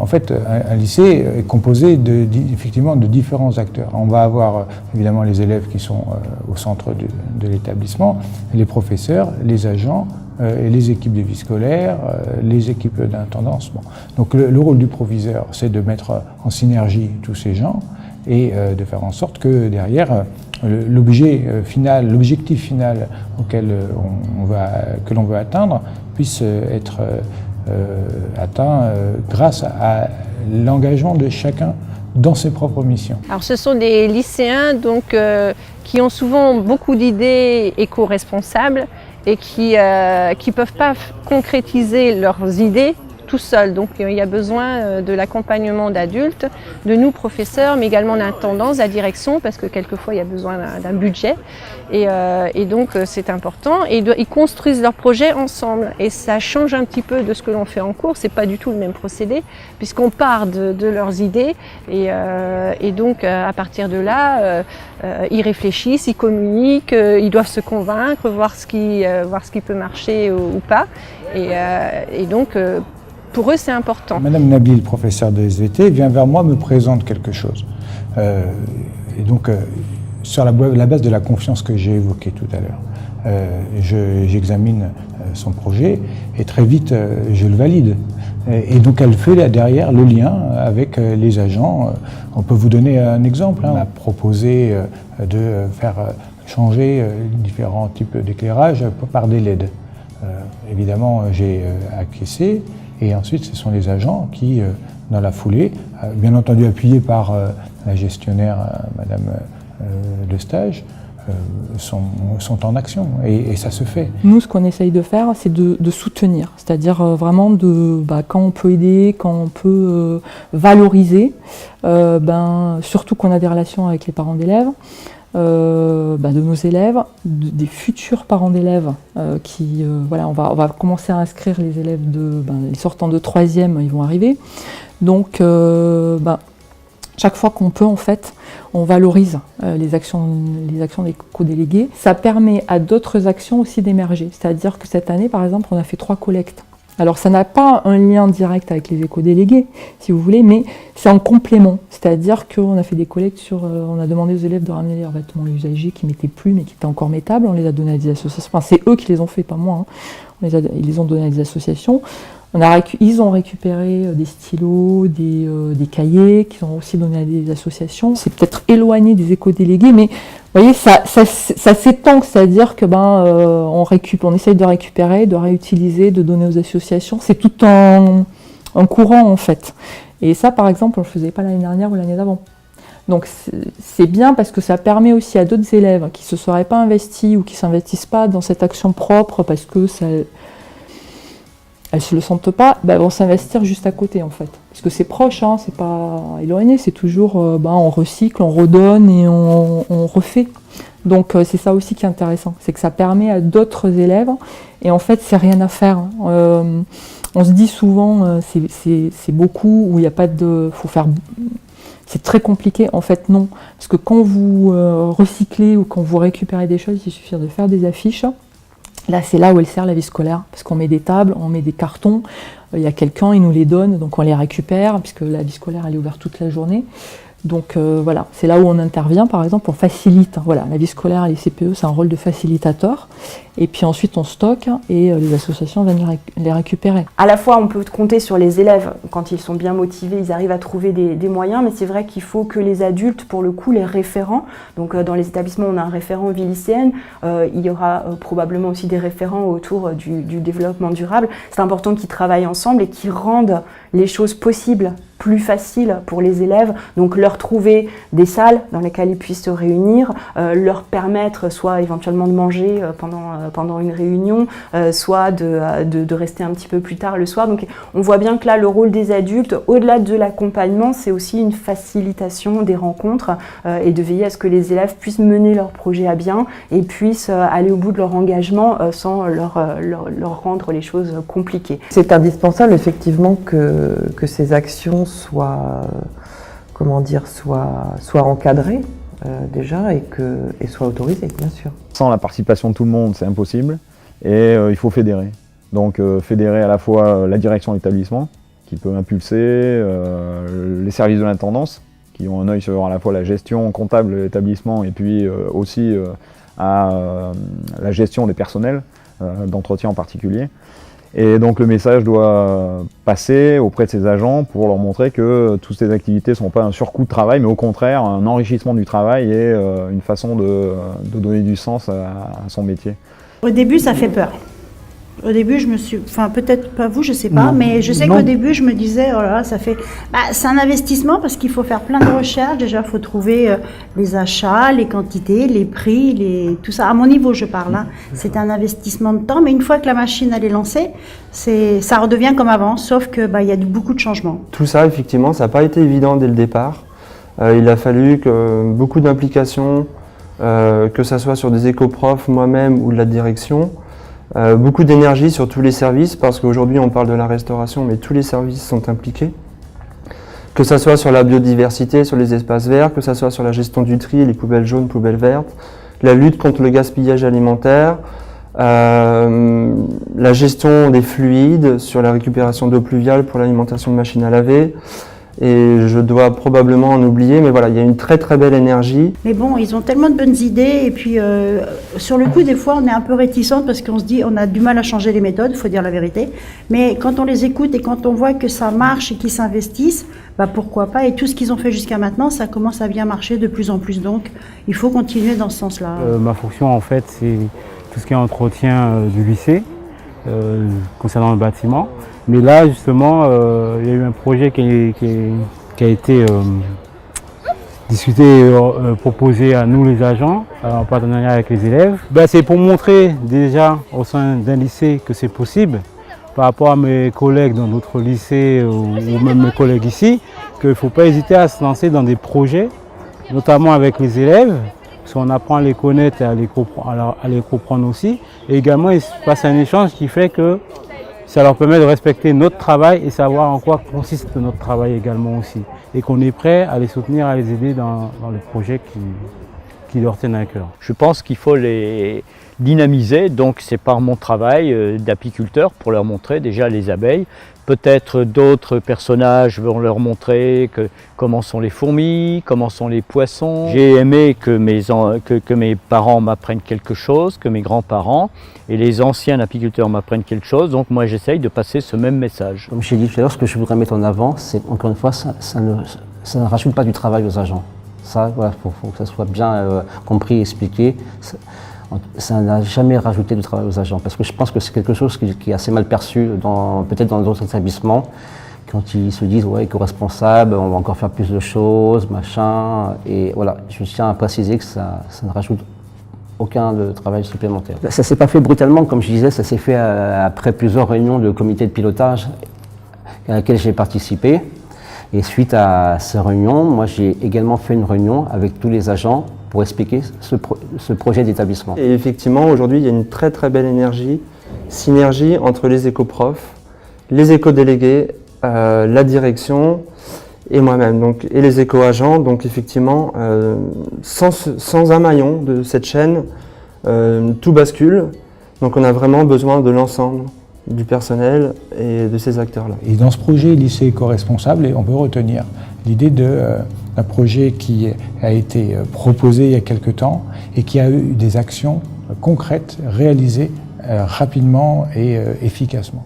fait, un lycée est composé effectivement de différents acteurs. On va avoir évidemment les élèves qui sont au centre de l'établissement, les professeurs, les agents, et les équipes de vie scolaire, les équipes d'intendance. Bon. Donc le rôle du proviseur, c'est de mettre en synergie tous ces gens et de faire en sorte que derrière, l'objectif final auquel que l'on veut atteindre puisse être atteint grâce à l'engagement de chacun dans ses propres missions. Alors ce sont des lycéens donc, qui ont souvent beaucoup d'idées éco-responsables et qui ne peuvent pas concrétiser leurs idées tout seuls. Donc il y a besoin de l'accompagnement d'adultes, de nous professeurs, mais également d'intendance, de la direction, parce que quelquefois il y a besoin d'un budget. Et donc c'est important. Et ils construisent leurs projets ensemble. Et ça change un petit peu de ce que l'on fait en cours. C'est pas du tout le même procédé, puisqu'on part de leurs idées. Et donc à partir de là, ils réfléchissent, ils communiquent, ils doivent se convaincre, voir ce qui peut marcher ou pas. Et donc pour eux, c'est important. Madame Nabil, professeure de SVT, vient vers moi, me présente quelque chose. Et donc, sur la base de la confiance que j'ai évoquée tout à l'heure, j'examine son projet et très vite, je le valide. Et donc, elle fait là derrière le lien avec les agents. On peut vous donner un exemple. On a proposé de faire changer différents types d'éclairage par des LED. Évidemment, j'ai acquiescé. Et ensuite, ce sont les agents qui, dans la foulée, bien entendu appuyés par la gestionnaire, Madame Lestage, sont en action. Et ça se fait. Nous, ce qu'on essaye de faire, c'est de soutenir. C'est-à-dire vraiment quand on peut aider, quand on peut valoriser, surtout qu'on a des relations avec les parents d'élèves, de nos élèves, des futurs parents d'élèves on va commencer à inscrire les élèves les sortants de 3e, ils vont arriver. Donc chaque fois qu'on peut, en fait, on valorise les actions des co-délégués. Ça permet à d'autres actions aussi d'émerger. C'est-à-dire que cette année, par exemple, on a fait 3 collectes. Alors ça n'a pas un lien direct avec les éco-délégués, si vous voulez, mais c'est en complément. C'est-à-dire qu'on a fait des collectes on a demandé aux élèves de ramener leurs vêtements usagés qui ne mettaient plus, mais qui étaient encore mettables. On les a donnés à des associations. Enfin, c'est eux qui les ont fait, pas moi. Ils les ont donnés à des associations. Ils ont récupéré des stylos, des cahiers qu'ils ont aussi donnés à des associations. C'est peut-être éloigné des éco-délégués, mais vous voyez, ça s'étend, c'est-à-dire que on essaye de récupérer, de réutiliser, de donner aux associations. C'est tout un courant en fait. Et ça, par exemple, on ne le faisait pas l'année dernière ou l'année d'avant. Donc c'est bien parce que ça permet aussi à d'autres élèves qui ne se seraient pas investis ou qui ne s'investissent pas dans cette action propre parce que elles ne se le sentent pas, vont s'investir juste à côté en fait. Parce que c'est proche, c'est pas éloigné, c'est toujours on recycle, on redonne et on refait. Donc c'est ça aussi qui est intéressant, c'est que ça permet à d'autres élèves, et en fait c'est rien à faire. On se dit souvent c'est beaucoup, où il n'y a pas de... faut faire... C'est très compliqué, en fait non. Parce que quand vous recyclez ou quand vous récupérez des choses, il suffit de faire des affiches. Là, c'est là où elle sert la vie scolaire, parce qu'on met des tables, on met des cartons, il y a quelqu'un, il nous les donne, donc on les récupère, puisque la vie scolaire, elle est ouverte toute la journée. Donc c'est là où on intervient, par exemple, on facilite. La vie scolaire et les CPE, c'est un rôle de facilitateur. Et puis ensuite, on stocke et les associations viennent les récupérer. À la fois, on peut compter sur les élèves. Quand ils sont bien motivés, ils arrivent à trouver des moyens. Mais c'est vrai qu'il faut que les adultes, pour le coup, les référents, donc dans les établissements, on a un référent vie lycéenne. Il y aura probablement aussi des référents autour du développement durable. C'est important qu'ils travaillent ensemble et qu'ils rendent les choses possibles plus facile pour les élèves, donc leur trouver des salles dans lesquelles ils puissent se réunir, leur permettre soit éventuellement de manger pendant une réunion, soit de rester un petit peu plus tard le soir. Donc on voit bien que là, le rôle des adultes, au-delà de l'accompagnement, c'est aussi une facilitation des rencontres et de veiller à ce que les élèves puissent mener leur projet à bien et puissent aller au bout de leur engagement sans leur rendre les choses compliquées. C'est indispensable effectivement que ces actions soient encadrées déjà et soient autorisées, bien sûr. Sans la participation de tout le monde, c'est impossible et il faut fédérer. Donc fédérer à la fois la direction de l'établissement, qui peut impulser les services de l'intendance, qui ont un œil sur à la fois la gestion comptable de l'établissement et puis aussi à la gestion des personnels, d'entretien en particulier. Et donc le message doit passer auprès de ces agents pour leur montrer que toutes ces activités ne sont pas un surcoût de travail, mais au contraire un enrichissement du travail et une façon de donner du sens à son métier. Au début, ça fait peur. Au début, je me suis, enfin peut-être pas vous, je sais pas, Non. mais je sais Non. qu'au début, je me disais, oh là là, ça fait, c'est un investissement parce qu'il faut faire plein de recherches. Déjà, il faut trouver les achats, les quantités, les prix, tout ça. À mon niveau, je parle. Hein. C'est un investissement de temps, mais une fois que la machine elle est lancée, ça redevient comme avant, sauf que il y a beaucoup de changements. Tout ça, effectivement, ça n'a pas été évident dès le départ. Il a fallu que beaucoup d'implications, que ce soit sur des écoprofs, moi-même ou de la direction. Beaucoup d'énergie sur tous les services, parce qu'aujourd'hui on parle de la restauration, mais tous les services sont impliqués. Que ce soit sur la biodiversité, sur les espaces verts, que ce soit sur la gestion du tri, les poubelles jaunes, poubelles vertes, la lutte contre le gaspillage alimentaire, la gestion des fluides, sur la récupération d'eau pluviale pour l'alimentation de machines à laver. Et je dois probablement en oublier, mais voilà, il y a une très très belle énergie. Mais bon, ils ont tellement de bonnes idées, et puis sur le coup, des fois, on est un peu réticente parce qu'on se dit, on a du mal à changer les méthodes, il faut dire la vérité. Mais quand on les écoute et quand on voit que ça marche et qu'ils s'investissent, pourquoi pas. Et tout ce qu'ils ont fait jusqu'à maintenant, ça commence à bien marcher de plus en plus. Donc, il faut continuer dans ce sens-là. Ma fonction, en fait, c'est tout ce qui est entretien du lycée, concernant le bâtiment. Mais là, justement, il y a eu un projet qui a été discuté et proposé à nous, les agents, en partenariat avec les élèves. C'est pour montrer déjà au sein d'un lycée que c'est possible, par rapport à mes collègues dans d'autres lycées ou même mes collègues ici, qu'il ne faut pas hésiter à se lancer dans des projets, notamment avec les élèves, parce qu'on apprend à les connaître et à les comprendre aussi. Et également, il se passe un échange qui fait que ça leur permet de respecter notre travail et savoir en quoi consiste notre travail également aussi. Et qu'on est prêt à les soutenir, à les aider dans les projets qui leur tiennent à cœur. Je pense qu'il faut les dynamiser, donc c'est par mon travail d'apiculteur pour leur montrer déjà les abeilles. Peut-être d'autres personnages vont leur montrer comment sont les fourmis, comment sont les poissons. J'ai aimé que mes parents m'apprennent quelque chose, que mes grands-parents et les anciens apiculteurs m'apprennent quelque chose. Donc moi j'essaye de passer ce même message. Comme j'ai dit tout à l'heure, ce que je voudrais mettre en avant, c'est encore une fois, ça ne rajoute pas du travail aux agents. Ça, voilà, faut que ça soit bien compris et expliqué. Ça n'a jamais rajouté de travail aux agents, parce que je pense que c'est quelque chose qui est assez mal perçu, peut-être dans d'autres établissements, quand ils se disent ouais, éco-responsable, on va encore faire plus de choses, machin, et voilà, je tiens à préciser que ça ne rajoute aucun de travail supplémentaire. Ça ne s'est pas fait brutalement, comme je disais, ça s'est fait après plusieurs réunions de comité de pilotage à laquelle j'ai participé. Et suite à ces réunions, moi j'ai également fait une réunion avec tous les agents pour expliquer ce projet d'établissement. Et effectivement, aujourd'hui, il y a une très très belle synergie entre les écoprofs, les éco-délégués, la direction et moi-même, et les éco-agents. Donc effectivement, sans un maillon de cette chaîne, tout bascule. Donc on a vraiment besoin de l'ensemble du personnel et de ces acteurs-là. Et dans ce projet lycée éco-responsable, on peut retenir l'idée d'un projet qui a été proposé il y a quelque temps et qui a eu des actions concrètes réalisées rapidement et efficacement.